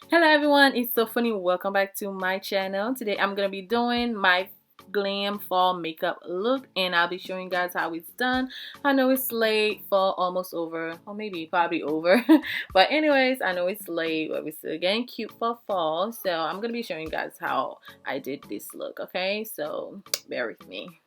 Hello everyone, it's so funny. Welcome back to my channel. Today I'm gonna be doing my glam fall makeup look, and I'll be showing you guys how it's done. I know it's late, fall almost over, or maybe probably over. But anyways, I know it's late, but we're still getting cute for fall. So I'm gonna be showing you guys how I did this look. Okay, so bear with me.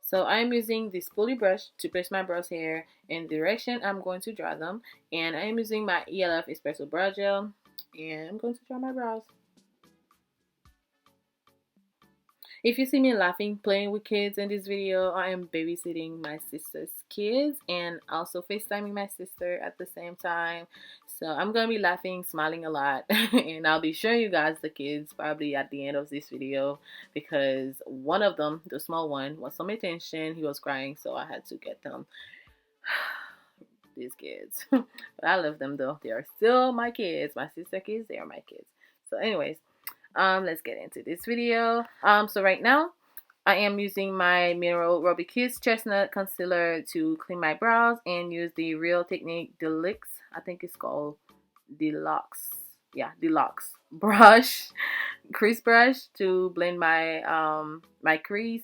So I'm using this pulley brush to place my brows hair in the direction I'm going to draw them. And I'm using my E.L.F Espresso brow gel. And I'm going to draw my brows. If you see me laughing playing with kids in this video, I am babysitting my sister's kids and also FaceTiming my sister at the same time. So I'm going to be laughing, smiling a lot, and I'll be showing you guys the kids probably at the end of this video because one of them, the small one, wants some attention. He was crying, so I had to get them. These kids. But I love them though. They are still my kids. My sister kids, they are my kids. So anyways, let's get into this video. So right now I am using my Mineral Rubik's Chestnut Concealer to clean my brows and use the Real Technique Deluxe, I think it's called Deluxe. Yeah, Deluxe brush, crease brush to blend my my crease.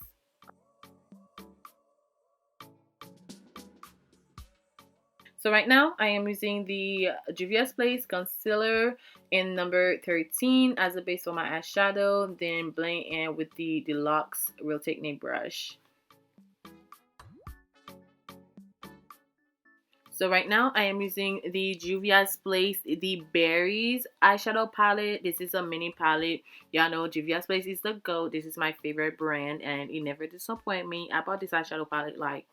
So right now I am using the Juvia's Place Concealer in number 13 as a base for my eyeshadow, then blend in with the Deluxe Real Technique brush. So right now I am using the Juvia's Place the Berries eyeshadow palette. This is a mini palette. Y'all know Juvia's Place is the GOAT. This is my favorite brand and it never disappointed me. I bought this eyeshadow palette like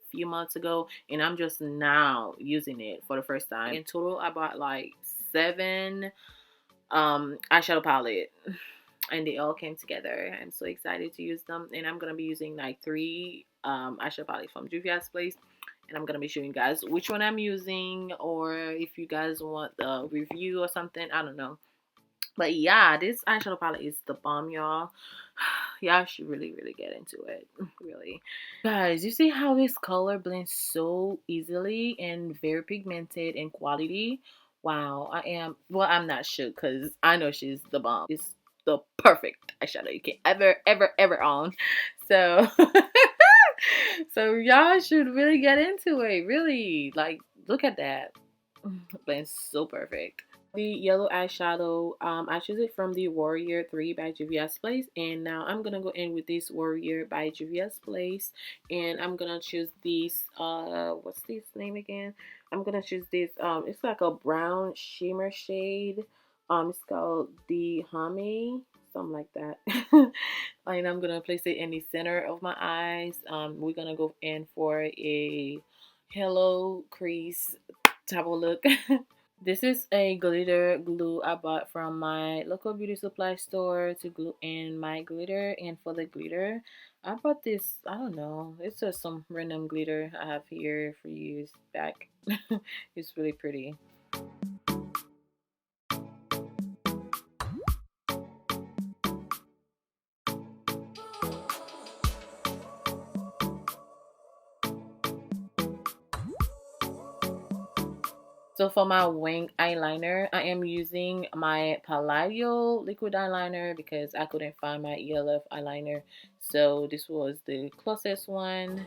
few months ago and I'm just now using it for the first time. In total I bought like 7 eyeshadow palette and they all came together. I'm so excited to use them, and I'm gonna be using like 3 eyeshadow palettes from Juvia's Place, and I'm gonna be showing you guys which one I'm using, or if you guys want the review or something, I don't know. But yeah, this eyeshadow palette is the bomb, y'all. Y'all should really get into it. Really, guys, you see how this color blends so easily and very pigmented in quality. Wow, I'm not sure because I know she's the bomb. It's the perfect eyeshadow you can ever own. So so y'all should really get into it. Really, like, look at that. Blends so perfect. The yellow eyeshadow, I choose it from the Warrior 3 by Juvia's Place, and now I'm gonna go in with this Warrior by Juvia's Place, and I'm gonna choose this what's this name again? I'm gonna choose this it's like a brown shimmer shade. It's called the Hame, something like that. And I'm gonna place it in the center of my eyes. We're gonna go in for a hello crease type of look. This is a glitter glue I bought from my local beauty supply store to glue in my glitter. And for the glitter, I bought this, I don't know, it's just some random glitter I have here for use back. It's really pretty. So for my wing eyeliner, I am using my Paladio liquid eyeliner because I couldn't find my E.L.F eyeliner. So this was the closest one.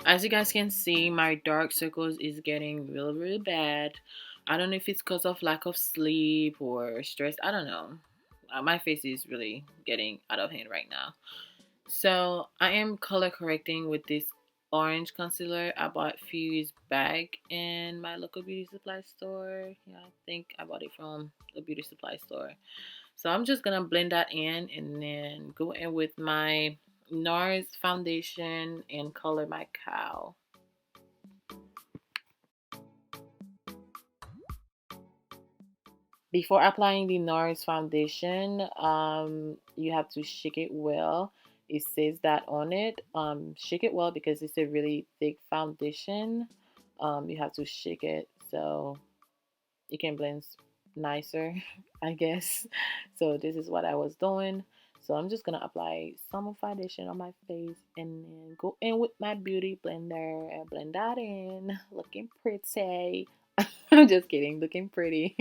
As you guys can see, my dark circles is getting really bad. I don't know if it's because of lack of sleep or stress. I don't know. My face is really getting out of hand right now. So I am color correcting with this orange concealer I bought a few years back in my local beauty supply store. Yeah, I think I bought it from the beauty supply store. So I'm just gonna blend that in and then go in with my NARS foundation and color MACAO. Before applying the NARS foundation, you have to shake it well. it says that on it. Shake it well because it's a really thick foundation. You have to shake it so it can blend nicer, I guess. So this is what I was doing. So I'm just gonna apply some foundation on my face and then go in with my beauty blender and blend that in. Looking pretty. I'm just kidding, looking pretty.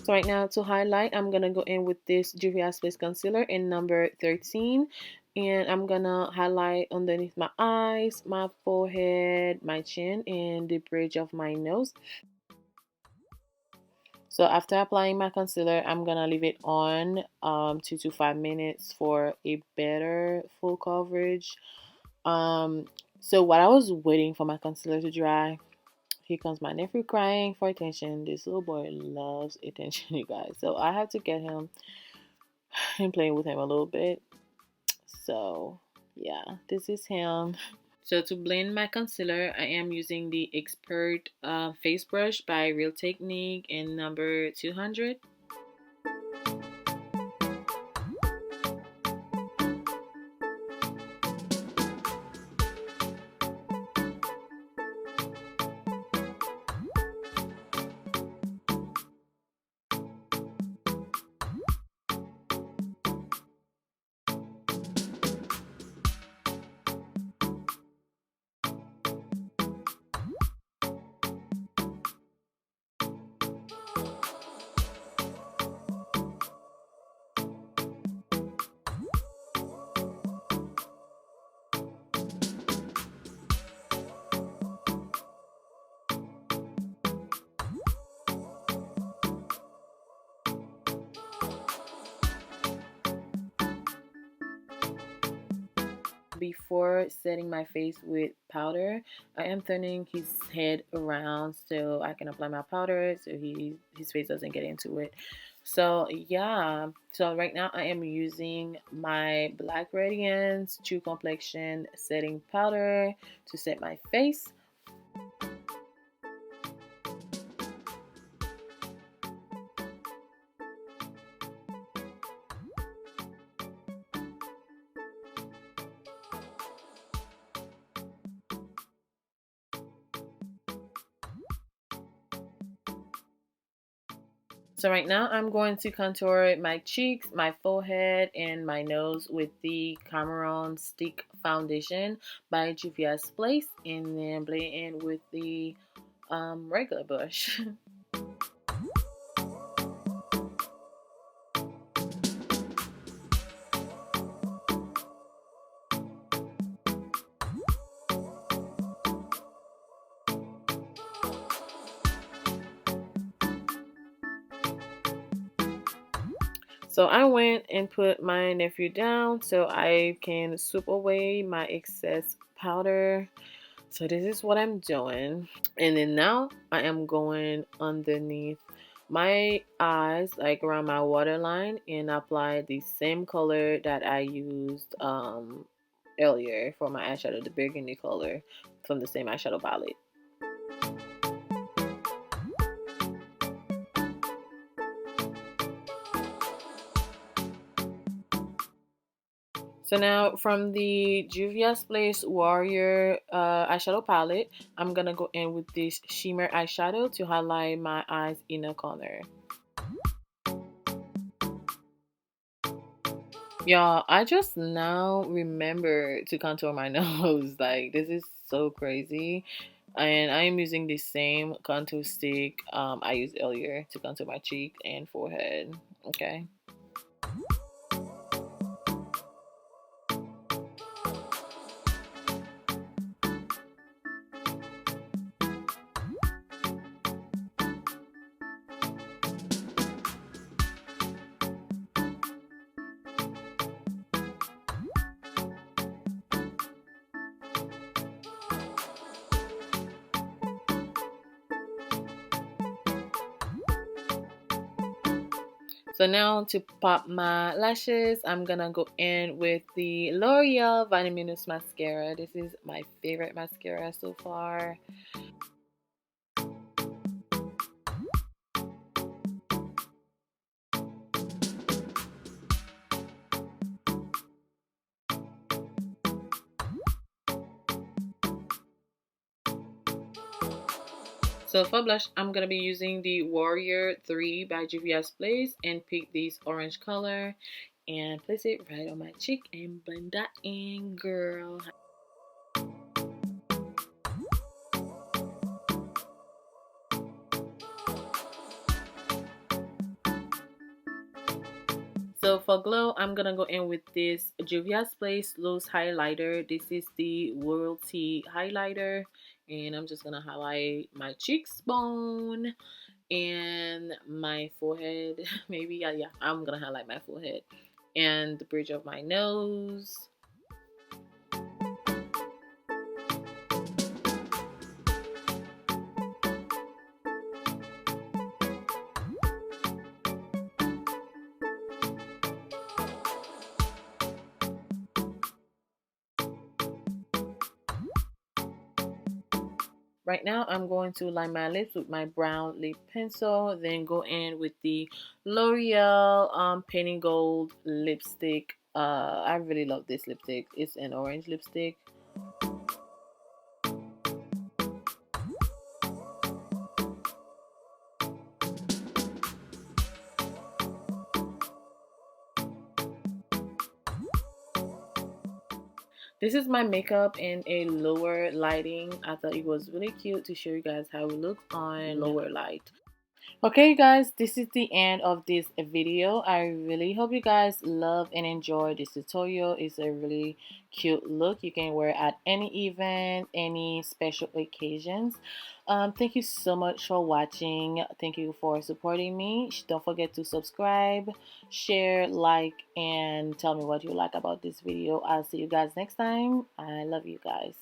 So right now to highlight, I'm gonna go in with this Juvia Space Concealer in number 13. And I'm gonna highlight underneath my eyes, my forehead, my chin, and the bridge of my nose. So after applying my concealer, I'm gonna leave it on 2 to 5 minutes for a better full coverage. Um, so while I was waiting for my concealer to dry, here comes my nephew crying for attention. This little boy loves attention, you guys. So I have to get him and play with him a little bit. So yeah, this is him. So to blend my concealer, I am using the Expert Face Brush by Real Technique in number 200. Before setting my face with powder, I am turning his head around so I can apply my powder so his face doesn't get into it. So yeah, so right now I am using my Black Radiance True Complexion setting powder to set my face. So right now I'm going to contour my cheeks, my forehead, and my nose with the Cameroon Stick Foundation by Juvia's Place, and then blend in with the regular brush. So I went and put my nephew down so I can sweep away my excess powder. So this is what I'm doing. And then now I am going underneath my eyes, like around my waterline, and apply the same color that I used earlier for my eyeshadow, the burgundy color from the same eyeshadow palette. So now from the Juvia's Place Warrior eyeshadow palette, I'm gonna go in with this shimmer eyeshadow to highlight my eyes inner corner. Y'all, I just now remember to contour my nose. Like, this is so crazy. And I am using the same contour stick I used earlier to contour my cheek and forehead. Okay. So now to pop my lashes, I'm gonna go in with the L'Oreal Voluminous mascara. This is my favorite mascara so far. So for blush, I'm gonna be using the Warrior 3 by Juvia's Place and pick this orange color and place it right on my cheek and blend that in, girl. So for glow, I'm gonna go in with this Juvia's Place Loose Highlighter. This is the Royalty Highlighter, and I'm just gonna highlight my cheekbone and my forehead. Maybe, yeah, I'm gonna highlight my forehead and the bridge of my nose. Right now, I'm going to line my lips with my brown lip pencil, then go in with the L'Oreal Painting Gold lipstick. I really love this lipstick. It's an orange lipstick. This is my makeup in a lower lighting. I thought it was really cute to show you guys how it looks on lower light. Okay, you guys, this is the end of this video. I really hope you guys love and enjoy this tutorial. It's a really cute look. You can wear at any event, any special occasions. Thank you so much for watching. Thank you for supporting me. Don't forget to subscribe, share, like, and tell me what you like about this video. I'll see you guys next time. I love you guys.